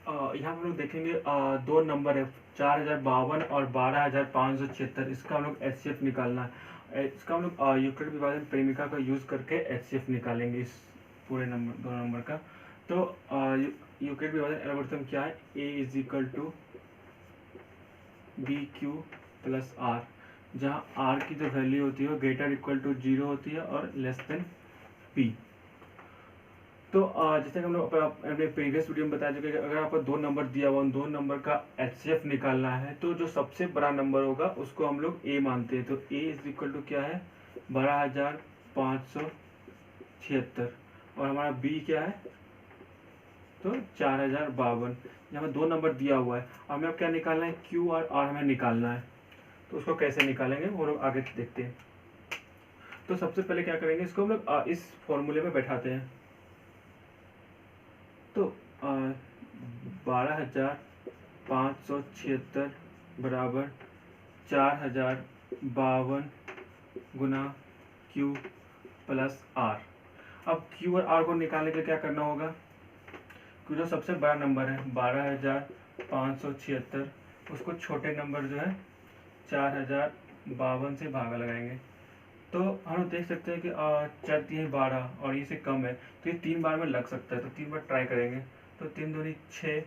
यहाँ हम लोग देखेंगे दो नंबर है 4052 और 12576। इसका हम लोग एचसीएफ निकालना है। इसका हम लोग यूक्लिड विभाजन प्रेमिका का यूज करके एचसीएफ निकालेंगे इस पूरे नंबर दो नंबर का। तो यूक्लिड विभाजन एल्गोरिथम क्या है, A is equal to B Q plus R, जहाँ आर की जो वैल्यू होती है वो ग्रेटर इक्वल टू 0 होती है और लेस देन पी। तो जैसे कि हम लोग अपने प्रीवियस वीडियो में बता चुके हैं कि अगर आपको दो नंबर दिया हुआ उन दो नंबर का एचसीएफ निकालना है तो जो सबसे बड़ा नंबर होगा उसको हम लोग ए मानते हैं। तो ए इज इक्वल टू क्या है, 12576, और हमारा बी क्या है, तो 4052। यहाँ पर दो नंबर दिया हुआ है, हमें अब क्या निकालना है, क्यू और आर हमें निकालना है। तो उसको कैसे निकालेंगे वो लोग आगे देखते हैं। तो सबसे पहले क्या करेंगे, इसको हम लोग इस फॉर्मूले में बैठाते हैं। तो 12576 बराबर 4052 गुना क्यू प्लस आर। अब क्यू और आर को निकालने के लिए क्या करना होगा, क्यों जो सबसे बड़ा नंबर है 12576, उसको छोटे नंबर जो है 4052 से भागा लगाएंगे। तो हम देख सकते हैं कि 4 3 12 और ये से कम है, तो ये 3 बार में लग सकता है। तो 3 बार ट्राई करेंगे। तो 3 दूनी 6,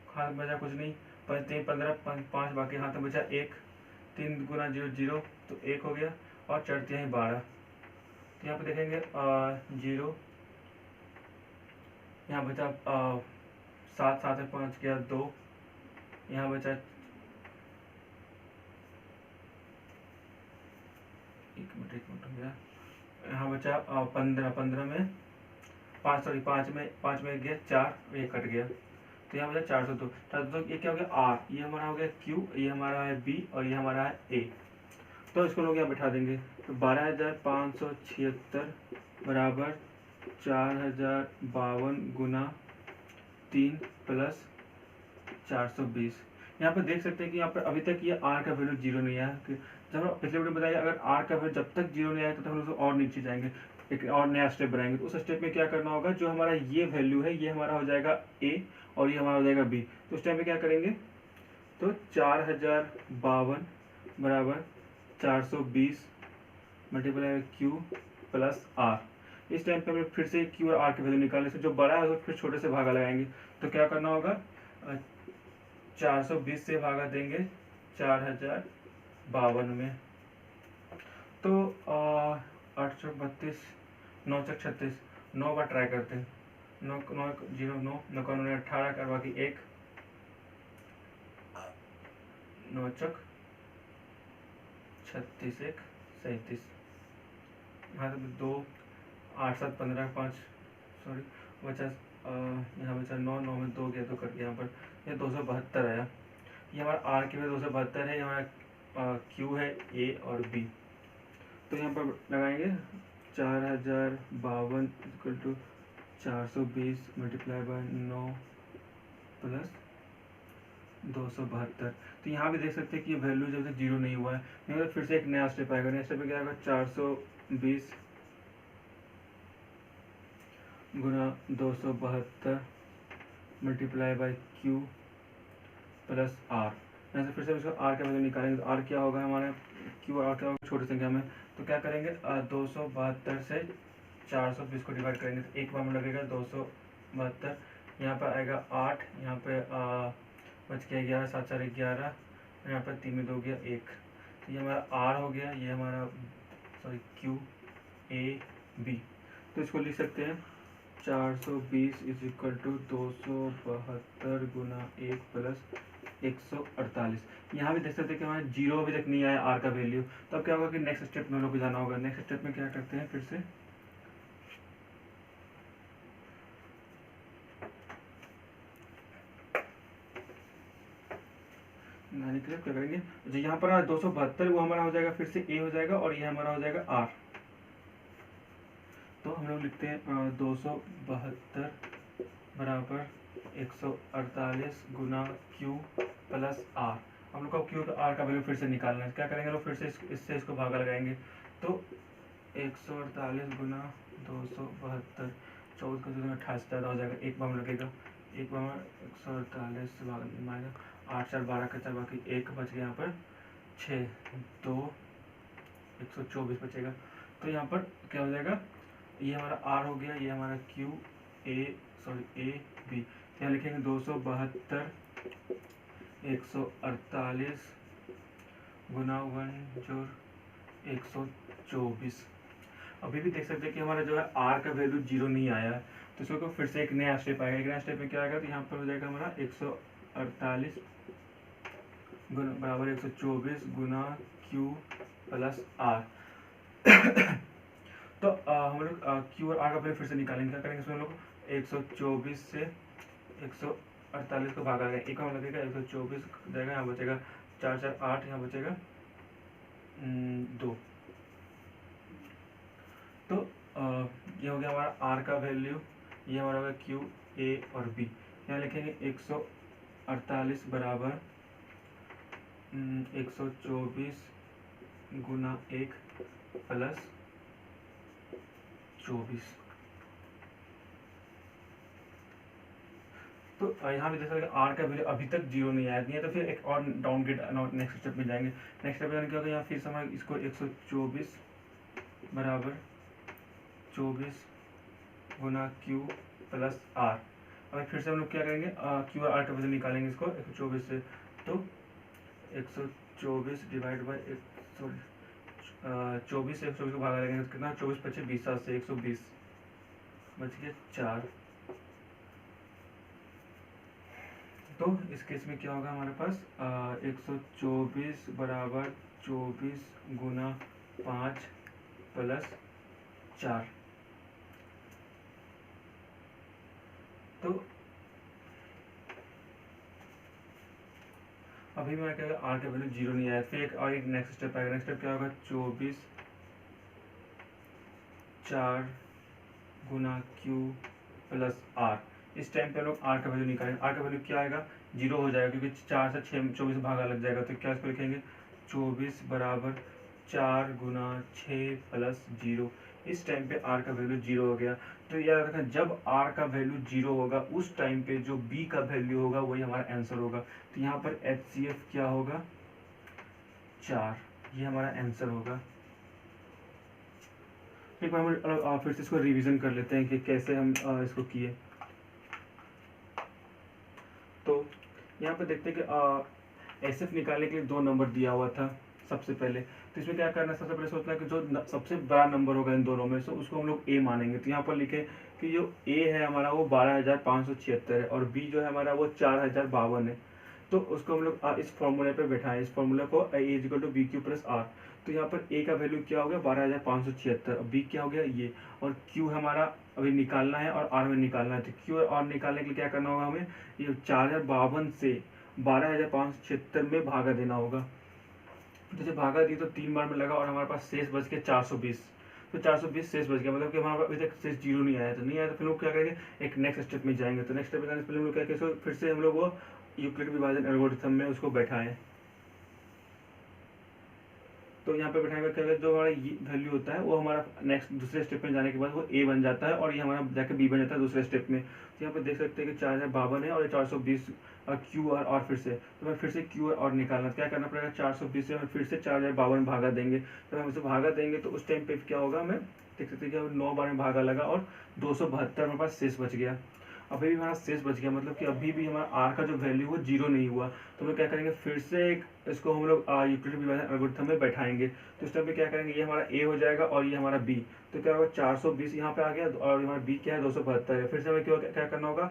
हाथ बचा कुछ नहीं, 5 3 15, 5 बाकी हाथ में बचा 1, 3 गुना 0 0, तो 1 हो गया, और 4 3 12। तो यहाँ पे देखेंगे 0, यहाँ बचा 7 7 में 5 गया 2, यहाँ बचा 1 मिनट हो गया, यहाँ बचा 15 15 में 5 सॉरी 5 में गया 4, ये कट गया। तो यहाँ बचा 402। 402 ये क्या हो गया, आर, ये हमारा हो गया क्यू, ये हमारा है बी, और ये हमारा है ए। तो इसको लोग यहाँ बैठा देंगे। तो 12576 बराबर 4052 गुना 3 प्लस 420। यहाँ पर देख सकते हैं कि यहाँ पर अभी तक ये आर का वैल्यू 0 नहीं आया। जब हम पिछले वीडियो में बताया, अगर आर का वैल्यू जब तक 0 नहीं आया तो हम लोग और नीचे जाएंगे, एक और नया स्टेप बनाएंगे। तो उस स्टेप में क्या करना होगा, जो हमारा ये वैल्यू है ये हमारा हो जाएगा ए, और ये हमारा हो जाएगा बी। तो उस टाइम में क्या करेंगे, तो 4052 बराबर 420 मल्टीप्लाई क्यू प्लस आर। इस टाइम पे हमें फिर से क्यू और आर की वैल्यू निकालने से जो बड़ा है फिर छोटे से भागा लगाएंगे। तो क्या करना होगा, 420 से भागा देंगे 4052 में। तो 832 9 36, 9 बार ट्राई करते हैं। 9 9 0 9 9 18 कर, बाकी 1 9 चक 36 1 37, यहाँ तो 2 8 7 15 5 सॉरी बचा, यहाँ बचा 9 9 में 2 गया तो कट गया। यहाँ पर ये 272 आया। ये हमारा आर की वैल्यू 272 है, हमारा क्यू है ए और बी। तो यहाँ पर लगाएंगे 4052 equal to 420 multiply by 9 plus 272। तो यहाँ भी देख सकते हैं कि ये वैल्यू जब तक 0 नहीं हुआ है, नहीं तो फिर से एक नया स्टेप आएगा। नया स्टेप में क्या आएगा, 420 गुना 272 multiply by q plus r. यहाँ से फिर से इसको आर का वैल्यू निकालेंगे। तो आर क्या होगा हमारा, क्यू आर क्या होगा छोटी संख्या में। तो क्या करेंगे, 272 से 420 को डिवाइड करेंगे तो एक बार में लगेगा 272। यहाँ पर आएगा 8, यहाँ पे बच गया 11, 7 4 11, यहाँ पर 3 में 2 गया 1। तो ये हमारा आर हो गया, ये हमारा सॉरी क्यू ए बी। तो इसको लिख सकते हैं 420 इज इक्वल टू 272 गुना 1 प्लस 148। यहाँ भी देख सकते हैं कि हमारे 0 अभी तक नहीं आया आर का वैल्यू। तो अब क्या होगा कि नेक्स्ट स्टेप में हम लोग को जाना होगा। नेक्स्ट स्टेप में क्या करते हैं, फिर से क्या करेंगे, जो यहाँ पर 272 वो हमारा हो जाएगा फिर से ए हो जाएगा, और ये हमारा हो जाएगा आर। तो हम लोग लिखते हैं 272 बराबर 148 गुना क्यू प्लस आर। हम लोग को क्यू तो आर का वैल्यू फिर से निकालना है। क्या करेंगे लोग, फिर से इससे इसको भागा लगाएंगे। तो 148 गुना 272, 14 का 28 ज़्यादा हो जाएगा, एक बार लगेगा एक बार 148 से माइनस 8 4 12 का 4 बाकी एक बच गया यहाँ पर 6 2 124 बचेगा। तो यहाँ पर क्या हो जाएगा, ये हमारा आर हो गया, ये हमारा क्यू ए बी, यहाँ लिखेंगे 272 148 गुना 1 जोड़ 124। अभी भी देख सकते हैं कि हमारा जो है आर का वैल्यू 0 नहीं आया है, तो इसको फिर से एक नया स्टेप आएगा। एक नया स्टेप में क्या आएगा, तो यहाँ पर हो जाएगा हमारा 148 बराबर 124 गुना क्यू प्लस आर। तो हम लोग क्यू और आर का वैल्यू फिर से निकालेंगे। क्या करेंगे, इसमें हम लोग 124 से 148 को भागा गया, एक हम लगेगा 124 जाएगा, यहाँ बचेगा 4 4 8, यहाँ बचेगा 2। तो ये हो गया हमारा आर का वैल्यू, ये हमारा होगा क्यू ए और बी। यहाँ लिखेंगे 148 बराबर 124 गुना 1 प्लस 24। तो यहाँ भी देख सकते हैं आर का वैल्यू अभी तक 0 नहीं आया, नहीं है तो फिर एक और डाउनग्रेड नेक्स्ट स्टेप में जाएंगे। नेक्स्ट स्टेप में क्या होगा, यहाँ फिर से हमारे इसको 124 बराबर 24 गुना क्यू प्लस आर। अब फिर से हम लोग क्या करेंगे, क्यू और आर का वैल्यू निकालेंगे इसको 124 से। तो 124 डिवाइड बाई 24 से 124 को भागा लगेंगे तो कितना, 24 25 20 7 से 120 बच गया 4। तो इस केस में क्या होगा हमारे पास 124 बराबर 24 गुना 5 प्लस 4। तो अभी मैं क्या आर का वैल्यू 0 नहीं आया, फिर एक नेक्स्ट स्टेप आएगा। नेक्स्ट स्टेप क्या होगा, 24 4 गुना क्यू प्लस आर। इस टाइम पे हम लोग आर का वैल्यू निकालेंगे। आर का वैल्यू क्या आएगा, 0 हो जाएगा क्योंकि 4 से 6 24 भागा लग जाएगा। तो क्या इसको लिखेंगे 24 बराबर 4 गुना 6 प्लस 0। इस टाइम पे आर का वैल्यू 0 हो गया। तो याद रखना, जब आर का वैल्यू 0 होगा उस टाइम पे जो बी का वैल्यू होगा वही हमारा आंसर होगा। तो यहाँ पर HCF क्या होगा 4, ये हमारा आंसर होगा। एक बार हम फिर से इसको रिवीजन कर लेते हैं कि कैसे हम इसको किए। तो यहाँ पे देखते हैं कि SF निकालने के लिए 2 नंबर दिया हुआ था सबसे पहले। तो इसमें क्या करना है, सबसे पहले सोचना है कि जो सबसे बड़ा नंबर होगा इन दोनों में से उसको हम लोग A मानेंगे। तो यहाँ पर लिखे कि जो A है हमारा वो 12,576 है और B जो है हमारा वो 4,052 है। तो उसको हम लोग इस फॉर्मूले पे बैठाएं, इस फॉर्मूले को A equal to B Q plus r. तो यहाँ पर A का वैल्यू क्या हो गया 12,576, B क्या हो गया ये, और Q हमारा अभी निकालना है और R में निकालना है। तो Q और R निकालने के लिए क्या करना होगा हमें, ये 4,052 से 12,576 में भागा देना होगा। तो जब भागा दी तो 3 बार में लगा और हमारे पास शेष बच गया 420। तो 420 शेष बच गया, मतलब कि हमारे अभी तक शेष 0 नहीं आया। तो नहीं आया तो फिर लोग क्या करेंगे, एक नेक्स्ट स्टेप में जाएंगे। तो नेक्स्ट स्टेप में जाने से पहले हम लोग क्या करेंगे, फिर से हम लोग वो यूक्लिड विभाजन एल्गोरिथम में उसको बैठाएं। तो यहाँ पे बैठाएंगे क्या, जो हमारा वैल्यू होता है वो हमारा नेक्स्ट दूसरे स्टेप में जाने के बाद वो A बन जाता है और ये हमारा जाकर B बन जाता है दूसरे स्टेप में। तो यहाँ पे देख सकते हैं कि 4,052 है और 420 Q और फिर से, तो हमें फिर से Q और निकालना, क्या करना पड़ेगा, 420 से हमें फिर से 4,052 भागा देंगे। तो हम इसे भागा देंगे तो उस टाइम पे क्या होगा, हमें देख सकते हैं कि 9 बार में भागा लगा और 272 हमारे पास शेष बच गया। अभी भी हमारा शेष बच गया, मतलब कि अभी भी हमारा आर का जो वैल्यू वो 0 नहीं हुआ। तो हम लोग क्या करेंगे, फिर से इसको हम लोग यूक्लिड विभाजन एल्गोरिथम में बैठाएंगे। तो इस टाइम पे क्या करेंगे, ये हमारा A हो जाएगा और ये हमारा B। तो क्या होगा 420 यहाँ पे आ गया और हमारा B क्या है 272 है। फिर से हमें क्या करना होगा,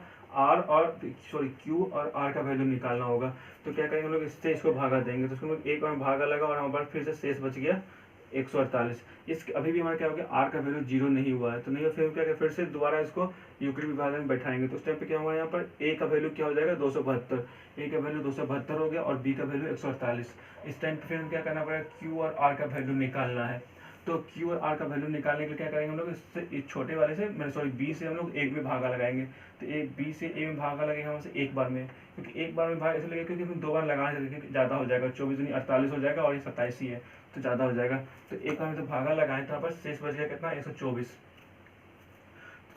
Q और R का वैल्यू निकालना होगा। तो क्या करेंगे हम लोग, इससे इसको भागा देंगे। तो उसको एक बार भागा लगा और हमारे पास फिर से शेष बच गया 148। इस अभी भी हमारा क्या हो गया, आर का वैल्यू 0 नहीं हुआ है। तो नहीं, फिर क्या फिर से दोबारा इसको यूक्लिड विभाजन में बैठाएंगे। तो उस टाइम पे क्या हमारे यहाँ पर A का वैल्यू क्या हो जाएगा 272, A का वैल्यू 272 हो गया और B का वैल्यू 148। इस टाइम पे फिर हम क्या करना पड़ेगा, Q और R का वैल्यू निकालना है। तो Q और R का वैल्यू निकालने के लिए क्या करेंगे हम लोग, इससे इस छोटे वाले से B से हम लोग 1 में भागा लगाएंगे। तो B से A में भागा लगेगा हमसे एक बार में, क्योंकि एक बार में भाग इसलिए लगेगा क्योंकि हम 2 बार लगाने से ज़्यादा हो जाएगा, 24 नहीं 48 हो जाएगा और ये 27 ही है तो ज़्यादा हो जाएगा। तो एक बार में तो भागा लगाएं तो यहाँ पर शेष बच गया कितना 124।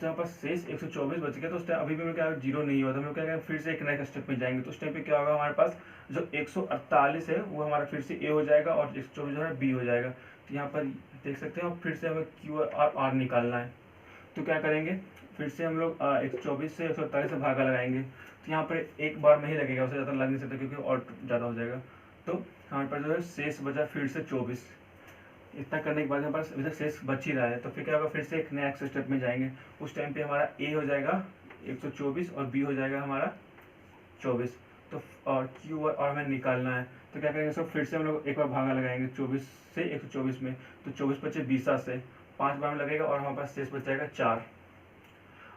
टाइम पास शेष 124 बच गया, तो उस टाइम अभी भी क्या जीरो नहीं हुआ, तो हम लोग क्या करेंगे, फिर से एक नए स्टेप में जाएंगे। तो उस टाइम पे क्या होगा, हमारे पास जो 148 है वो हमारा फिर से ए हो जाएगा और 124 जो है बी हो जाएगा। तो यहाँ पर देख सकते हैं, फिर से हमें क्यू और आर निकालना है। तो क्या करेंगे, फिर से हम लोग 124 से 148 से भागा लगाएंगे। तो यहाँ पर एक बार में ही लगेगा, उससे ज़्यादा लग नहीं सकता क्योंकि और ज़्यादा हो जाएगा। तो हमारे पास जो है शेष बचा फिर से 24। इतना करने के बाद हमारे पास अभी तक शेष बच ही रहा है, तो फिर क्या होगा, फिर से एक नया एक्स स्टेप में जाएंगे। उस टाइम पे हमारा ए हो जाएगा 124 और बी हो जाएगा हमारा 24। तो और क्यू और हमें निकालना है। तो क्या करेंगे, सब फिर से हम लोग एक बार भागा लगाएंगे 24 से 124 में। तो 24 बचे 20 से 5 बार में लगेगा और हमारे पास शेष बच जाएगा 4।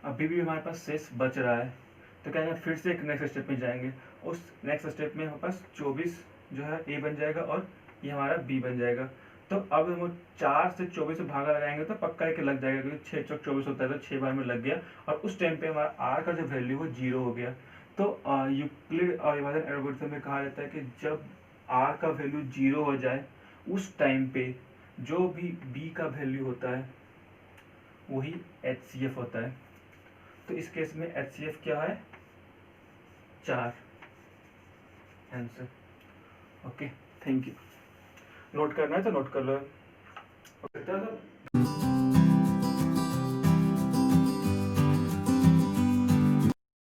अभी भी हमारे पास शेष बच रहा है, तो क्या करेंगे, फिर से एक नेक्स्ट स्टेप में जाएंगे। उस नेक्स्ट स्टेप में हमारे पास 24 जो है ए बन जाएगा और ये हमारा बी बन जाएगा। तो अब हम 4 से 24 में भागा लगाएंगे तो पक्का एक लग जाएगा, क्योंकि 6 चौक 24 होता है, तो 6 बार में लग गया। और उस टाइम पे हमारा आर का जो वैल्यू वो 0 हो गया। तो यूक्लिड अविभाजन एल्गोरिथम में कहा जाता है कि जब आर का वैल्यू 0 हो जाए उस टाइम पे जो भी बी का वैल्यू होता है वही HCF होता है। तो इस केस में HCF क्या है, 4 answer. Okay, thank you. Note करना है तो नोट कर लो।